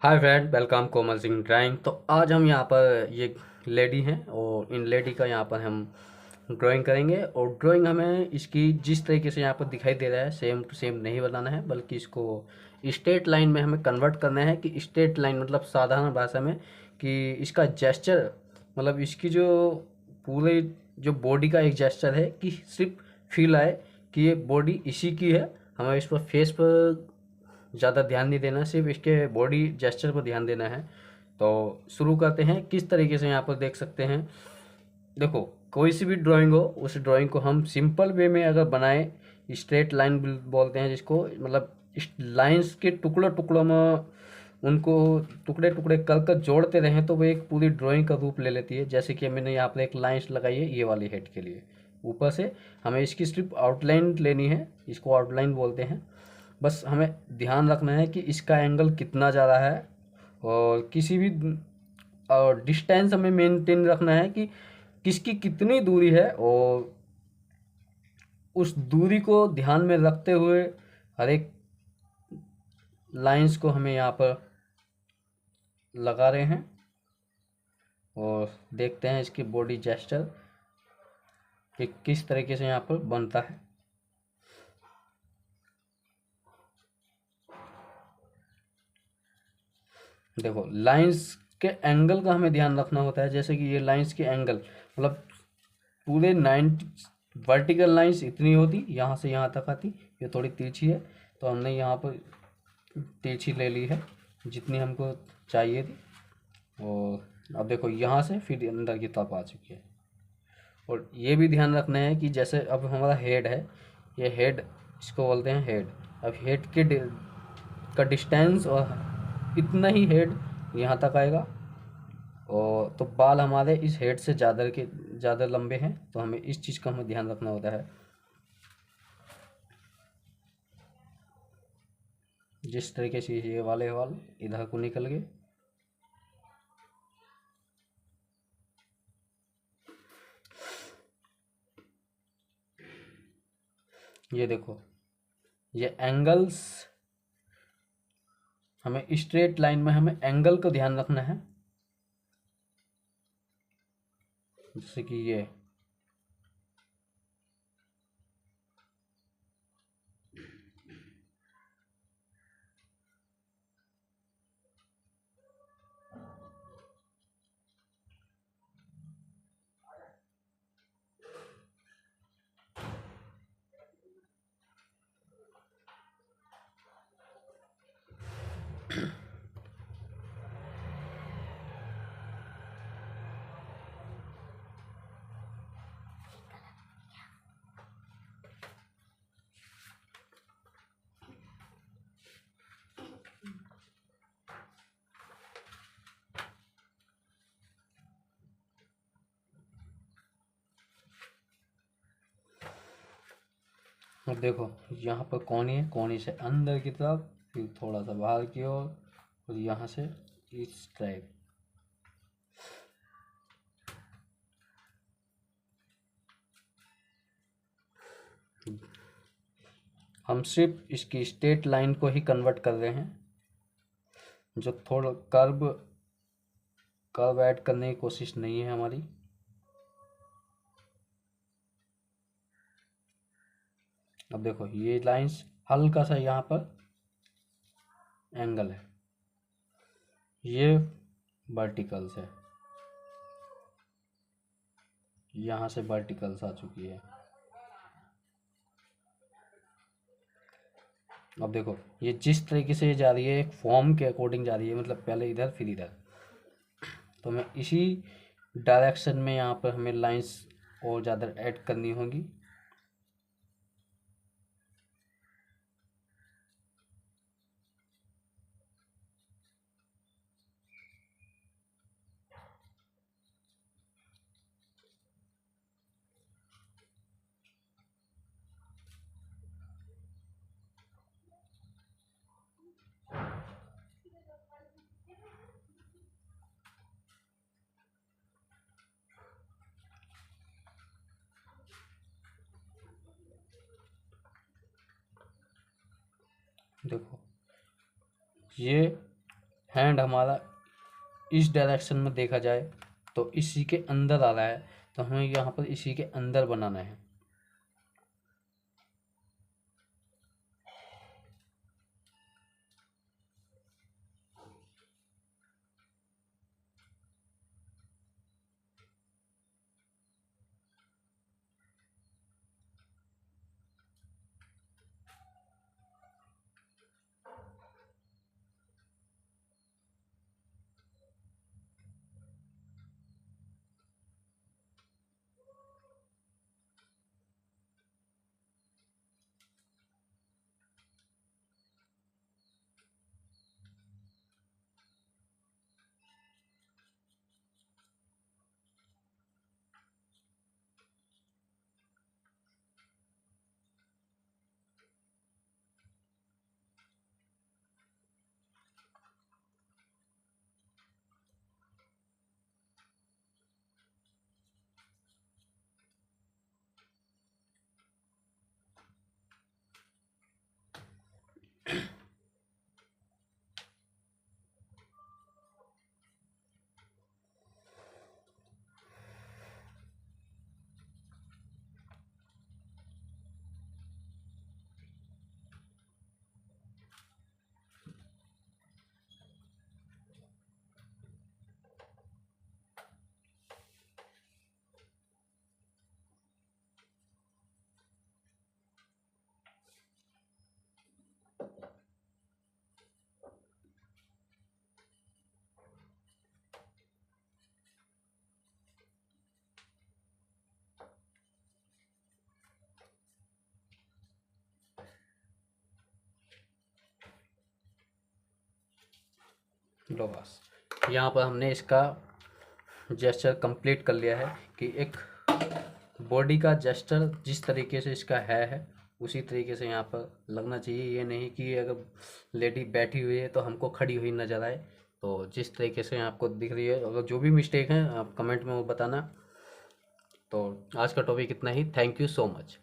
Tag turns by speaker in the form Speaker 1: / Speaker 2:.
Speaker 1: Hi friend, welcome Komal Singh drawing. तो आज हम यहाँ पर ये लेडी हैं और इन लेडी का यहाँ पर हम ड्राइंग करेंगे। और ड्राइंग हमें इसकी जिस तरीके से यहाँ पर दिखाई दे रहा है सेम टू सेम नहीं बनाना है, बल्कि इसको स्ट्रेट लाइन में हमें कन्वर्ट करना है। कि स्ट्रेट लाइन मतलब साधारण भाषा में कि इसका जेस्चर मतलब इसकी जो पूरे जो बॉडी का एक जेस्चर है कि सिर्फ फील आए कि ये बॉडी इसी की है। हमें इस पर फेस पर ज़्यादा ध्यान नहीं देना, सिर्फ इसके बॉडी जेस्चर पर ध्यान देना है। तो शुरू करते हैं। किस तरीके से यहाँ पर देख सकते हैं, देखो कोई सी भी ड्राइंग हो, उस ड्राइंग को हम सिंपल वे में अगर बनाएं, स्ट्रेट लाइन बोलते हैं जिसको, मतलब इस लाइंस के टुकड़ों टुकड़ों में उनको टुकड़े टुकड़े कर कर जोड़ते रहें तो वो एक पूरी ड्राइंग का रूप ले लेती है। जैसे कि मैंने यहाँ पर एक लाइंस लगाई है ये वाली हेड के लिए, ऊपर से हमें इसकी सिर्फ आउटलाइन लेनी है, इसको आउटलाइन बोलते हैं। बस हमें ध्यान रखना है कि इसका एंगल कितना ज़्यादा है, और किसी भी और डिस्टेंस हमें मेंटेन रखना है कि किसकी कितनी दूरी है। और उस दूरी को ध्यान में रखते हुए हर एक लाइंस को हमें यहाँ पर लगा रहे हैं। और देखते हैं इसकी बॉडी जेस्चर कि किस तरीके से यहाँ पर बनता है। देखो लाइंस के एंगल का हमें ध्यान रखना होता है। जैसे कि ये लाइंस के एंगल मतलब पूरे 90 वर्टिकल लाइंस इतनी होती, यहाँ से यहाँ तक आती। ये थोड़ी तिरछी है तो हमने यहाँ पर तिरछी ले ली है जितनी हमको चाहिए थी। और अब देखो यहाँ से फिर अंदर की तरफ आ चुकी है। और ये भी ध्यान रखना है कि जैसे अब हमारा हेड है, ये हेड इसको बोलते हैं हेड। अब हेड के का डिस्टेंस और इतना ही हेड यहाँ तक आएगा। और तो बाल हमारे इस हेड से ज़्यादा लंबे हैं, तो हमें इस चीज़ का हमें ध्यान रखना होता है। जिस तरीके से ये वाले वाल इधर को निकल गए, ये देखो ये एंगल्स, हमें स्ट्रेट लाइन में हमें एंगल को ध्यान रखना है। जैसे कि ये अब देखो यहाँ पर कोनी है, कोनी से अंदर की तरफ, फिर थोड़ा सा बाहर की ओर, और यहाँ से इस टाइप। हम सिर्फ इसकी स्ट्रेट लाइन को ही कन्वर्ट कर रहे हैं, जो थोड़ा कर्व कर्व ऐड करने की कोशिश नहीं है हमारी। अब देखो ये लाइंस हल्का सा यहाँ पर एंगल है, ये वर्टिकल्स है, यहाँ से वर्टिकल्स आ चुकी है। अब देखो ये जिस तरीके से ये जा रही है एक फॉर्म के अकॉर्डिंग जा रही है, मतलब पहले इधर फिर इधर। तो हमें इसी डायरेक्शन में यहाँ पर हमें लाइंस और ज़्यादा ऐड करनी होगी। देखो ये हैंड हमारा इस डायरेक्शन में देखा जाए तो इसी के अंदर आ रहा है, तो हमें यहाँ पर इसी के अंदर बनाना है। लो बस, यहाँ पर हमने इसका जेस्चर कंप्लीट कर लिया है कि एक बॉडी का जेस्चर जिस तरीके से इसका है उसी तरीके से यहाँ पर लगना चाहिए। ये नहीं कि अगर लेडी बैठी हुई है तो हमको खड़ी हुई नज़र आए। तो जिस तरीके से आपको दिख रही है, अगर जो भी मिस्टेक है आप कमेंट में वो बताना। तो आज का टॉपिक इतना ही। Thank you so much.